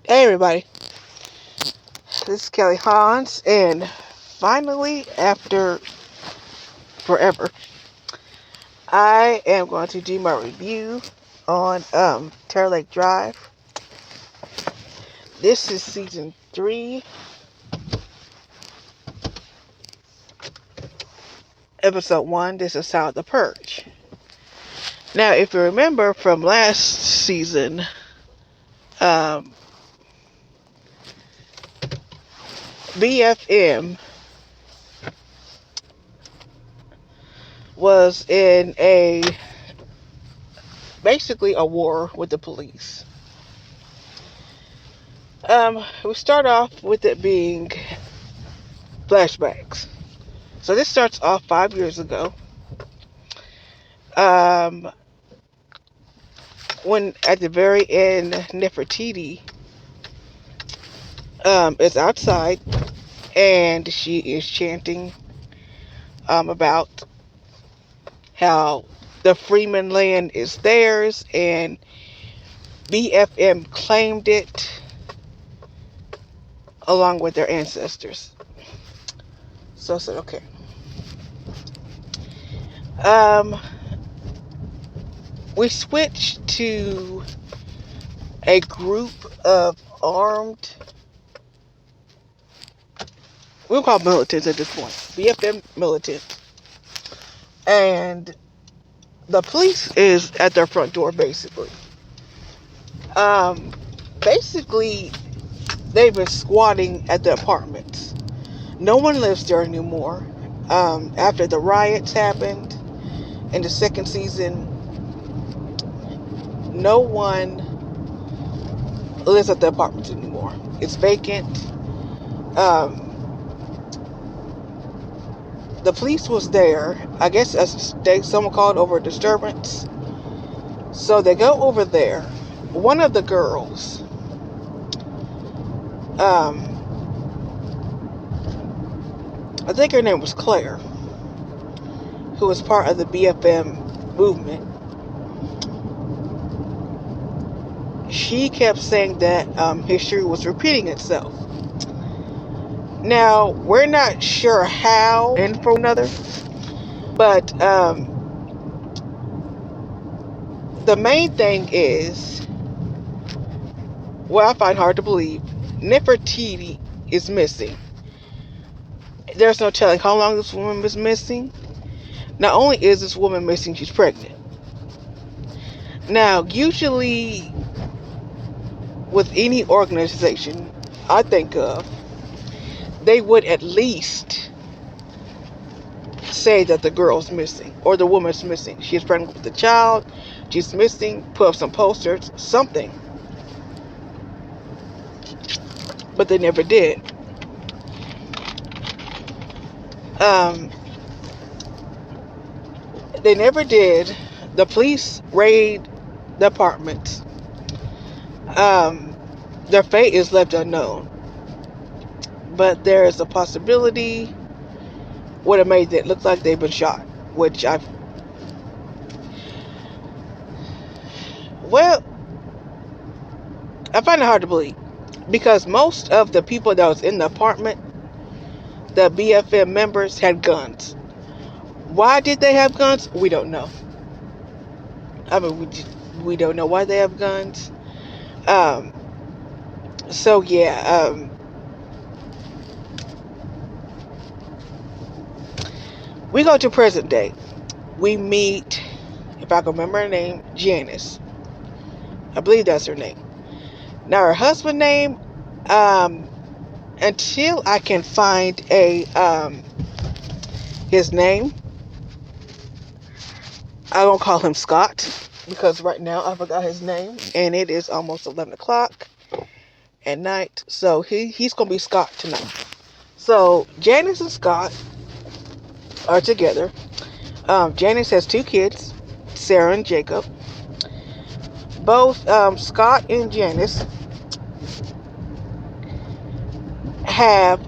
Hey everybody, this is Kelly Hans, and finally, after forever, I am going to do my review on Terror Lake Drive. This is season 3, episode 1. This is How the Purge. Now, if you remember from last season, BFM was in basically a war with the police. We start off with it being flashbacks. So this starts off 5 years ago. When at the very end, Nefertiti is outside and she is chanting about how the Freeman land is theirs and BFM claimed it along with their ancestors. So I said, okay. We switched to a group of armed, we'll call militants at this point, BFM militants. And the police is at their front door, basically. Basically, they've been squatting at the apartments. No one lives there anymore. After the riots happened in the second season, no one lives at the apartments anymore. It's vacant. The police was there. I guess someone called over a disturbance. So they go over there. One of the girls, I think her name was Claire, who was part of the BFM movement. She kept saying that history was repeating itself. Now, we're not sure how and for another, but the main thing is, what I find hard to believe, Nefertiti is missing. There's no telling how long this woman is missing. Not only is this woman missing, she's pregnant. Now, usually with any organization I think of, they would at least say that the girl's missing or the woman's missing. She's pregnant with the child, she's missing, put up some posters, something. But they never did. They never did. The police raid the apartments. Their fate is left unknown. But there is a possibility would have made it look like they've been shot, which I find it hard to believe, because most of the people that was in the apartment, the BFM members, had guns. Why did they have guns? We don't know. I mean, we don't know why they have guns. So yeah, we go to present day. We meet, if I can remember her name, Janice. I believe that's her name. Now her husband's name, until I can find his name, I don't call him Scott, because right now I forgot his name, and it is almost 11 o'clock at night, so he's gonna be Scott tonight. So Janice and Scott are together. Janice has 2 kids, Sarah and Jacob. Both Scott and Janice have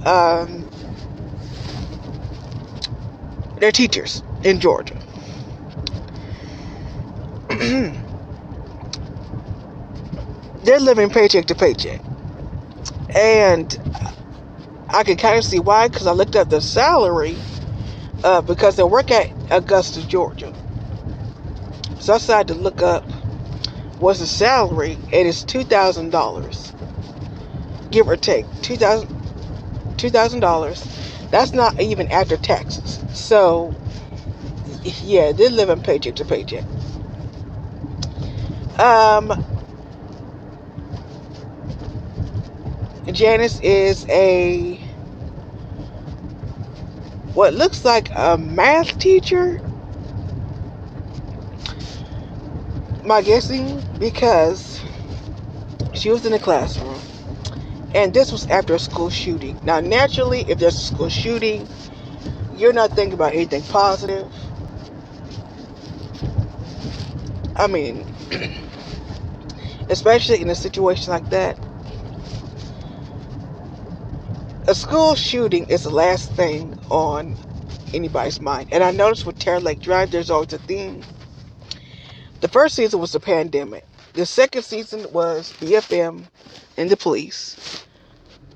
they're teachers in Georgia. They're living paycheck to paycheck. And I can kind of see why, because I looked up the salary, because they work at Augusta, Georgia. So I decided to look up what's the salary, and it's $2,000, give or take. $2,000. That's not even after taxes. So yeah, they're living paycheck to paycheck. Janice is what looks like a math teacher, my guessing, because she was in the classroom, and this was after a school shooting. Now, naturally, if there's a school shooting, you're not thinking about anything positive. I mean, especially in a situation like that. A school shooting is the last thing on anybody's mind. And I noticed with Terror Lake Drive, there's always a theme. The first season was the pandemic. The second season was BFM and the police.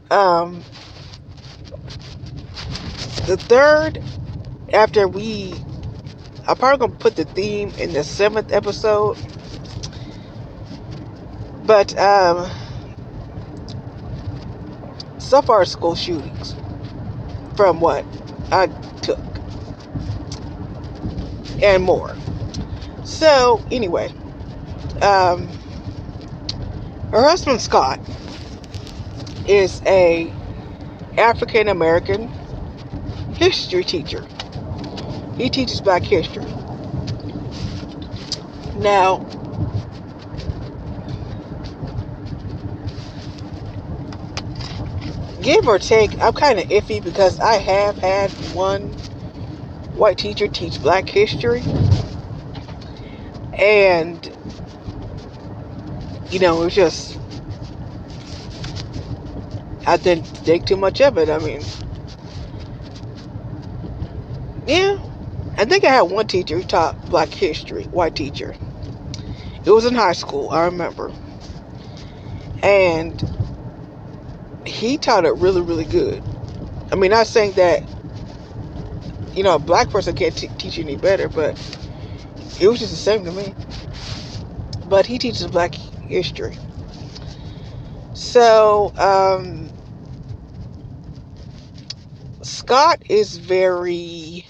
The third, I'm probably going to put the theme in the 7th episode. But so far, school shootings, from what I took, and more. So anyway, her husband Scott is a African American history teacher. He teaches Black history. Now, give or take, I'm kind of iffy, because I have had one white teacher teach Black history, and it was just, I didn't think too much of it. I mean, yeah, I think I had one teacher who taught Black history, white teacher. It was in high school, I remember, and he taught it really, really good. I mean, not saying that a Black person can't teach you any better, but it was just the same to me. But he teaches Black history. So, Scott is very,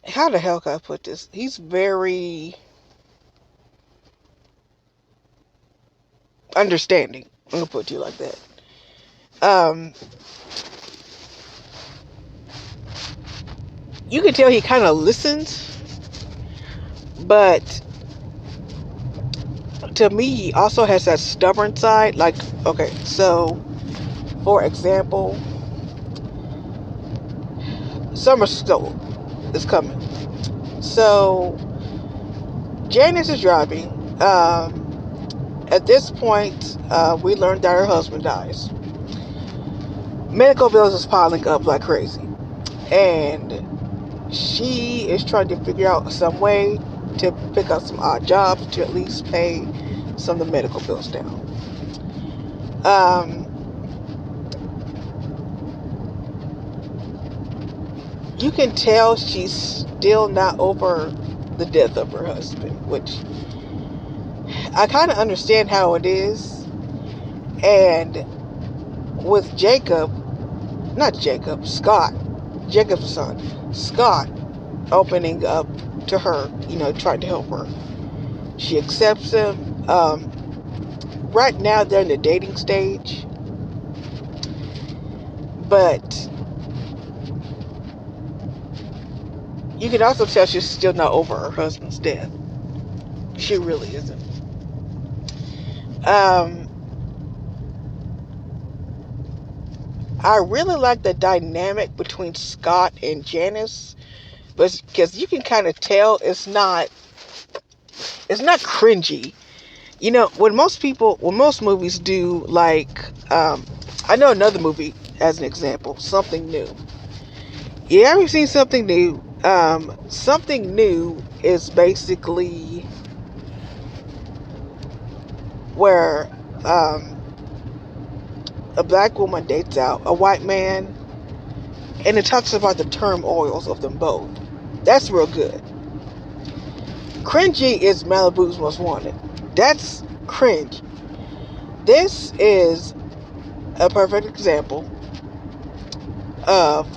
how the hell can I put this? He's very understanding. I'm going to put it to you like that. You can tell he kind of listens, but to me, he also has that stubborn side. Like, okay, so for example, Summer School is coming. So Janice is driving. At this point, we learned that her husband dies. Medical bills is piling up like crazy, and she is trying to figure out some way to pick up some odd jobs to at least pay some of the medical bills down. You can tell she's still not over the death of her husband, which I kind of understand how it is. And with Scott, Jacob's son, Scott, opening up to her, trying to help her. She accepts him. Right now, they're in the dating stage. But you can also tell she's still not over her husband's death. She really isn't. I really like the dynamic between Scott and Janice, but because you can kind of tell it's not cringy. When most movies do, like, I know another movie as an example, Something New. You ever seen Something New? Something New is basically where um, a black woman dates out a white man, and it talks about the turmoils of them both. That's real good. Cringy is Malibu's Most Wanted. That's cringe. This is a perfect example of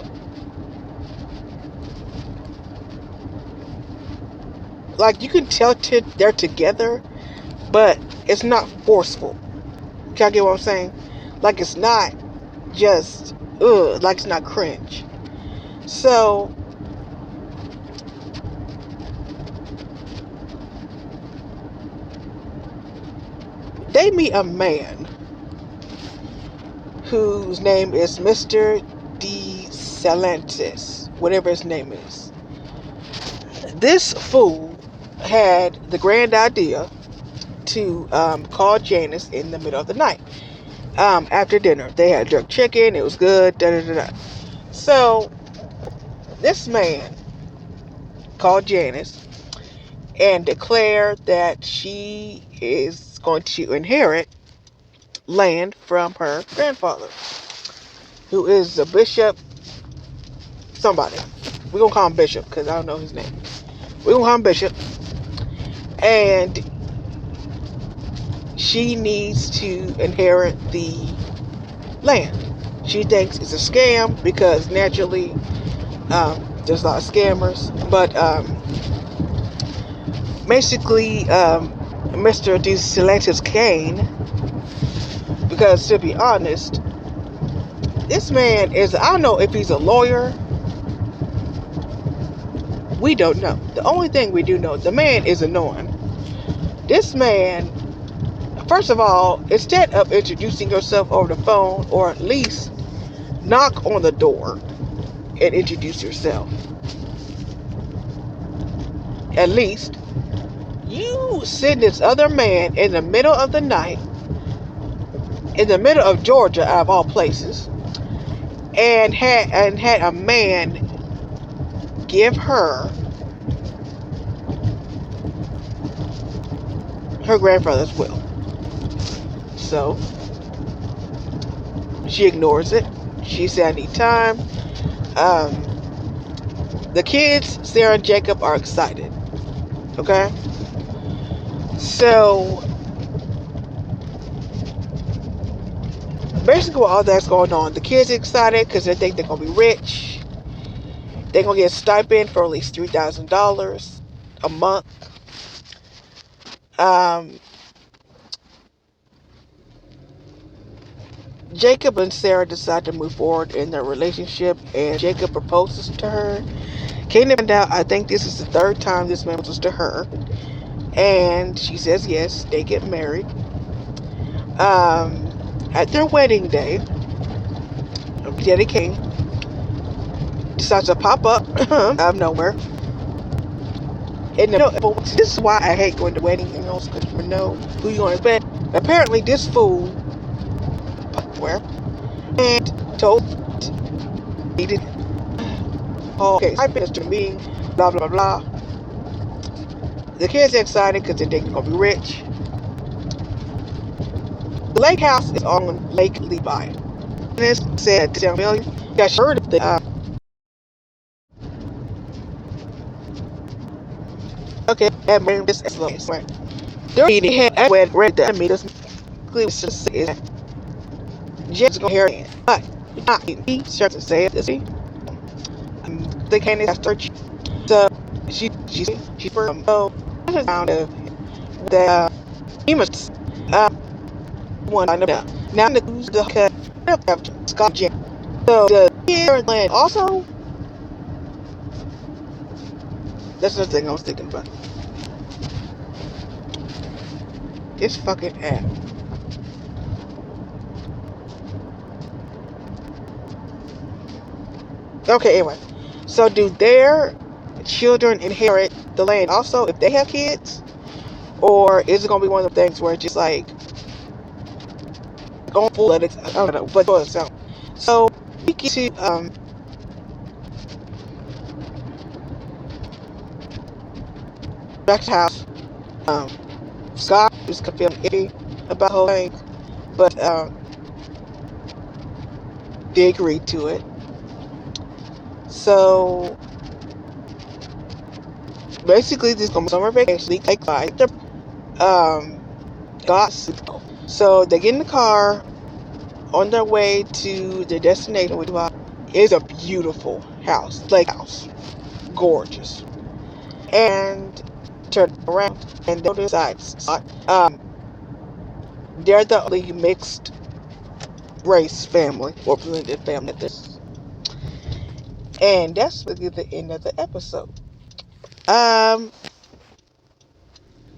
like you can tell they're together, but it's not forceful. Can I get what I'm saying? Like it's not just like it's not cringe. So they meet a man whose name is Mr. De Salantis, whatever his name is. This fool had the grand idea to call Janice in the middle of the night. After dinner, they had jerk chicken. It was good. Da, da, da, da. So this man called Janice and declared that she is going to inherit land from her grandfather, who is a bishop. Somebody. We're going to call him Bishop because I don't know his name. We're going to call him Bishop. And she needs to inherit the land. She thinks it's a scam because naturally there's a lot of scammers. But basically, Mr. De Salantis Kane, because to be honest, this man is, I don't know if he's a lawyer. We don't know. The only thing we do know, the man is annoying. This man, first of all, instead of introducing yourself over the phone, or at least knock on the door and introduce yourself. At least you send this other man in the middle of the night, in the middle of Georgia, out of all places, and had a man give her grandfather's will. So she ignores it. She said, I need time. The kids, Sarah and Jacob, are excited. Okay? So basically while all that's going on, the kids are excited because they think they're going to be rich. They're going to get a stipend for at least $3,000 a month. Jacob and Sarah decide to move forward in their relationship, and Jacob proposes to her. Came to find out, I think this is the third time this man proposes to her, and she says yes. They get married. At their wedding day, Daddy King decides to pop up out of nowhere. And this is why I hate going to weddings, because you never know who you're going to expect. Apparently, this fool where and told he did. Okay, I finished the meeting. Blah blah blah. The kids are excited because they think they're gonna be rich. The lake house is on Lake Levi. And it said $7 million. You guys heard of the okay, and bring this as long as right. They're eating head when read the meters. Clearly, is Jeff's gonna hear it, but not he starts to say it. They can't search. So she from found the he must one on the now the Scott Jam. So the here land also. That's the thing I was thinking about. This fucking app. Okay, anyway. So do their children inherit the land also if they have kids? Or is it going to be one of the things where it's just like going full of it? I don't know. But so we get to back to the house. Scott is confirmed iffy. about the whole thing, but they agreed to it. So basically, this is going to be summer vacation. Like the gossip. So they get in the car on their way to their destination, which is a beautiful house, lake house, gorgeous. And turn around and they decide, they're the only mixed race family or blended family at this. And that's really the end of the episode. Um,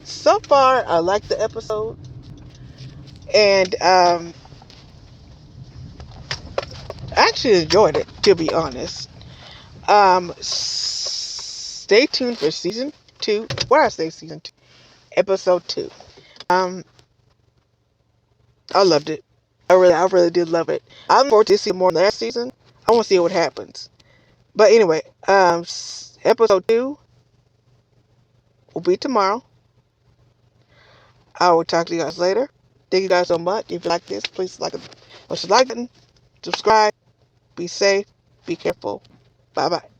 so far I like the episode, and I actually enjoyed it, to be honest. Stay tuned for season 2. What I say, season 2, episode 2. Um, I loved it. I really did love it. I'm looking forward to see more last season. I want to see what happens. But anyway, episode 2 will be tomorrow. I will talk to you guys later. Thank you guys so much. If you like this, please like it. Subscribe. Be safe. Be careful. Bye bye.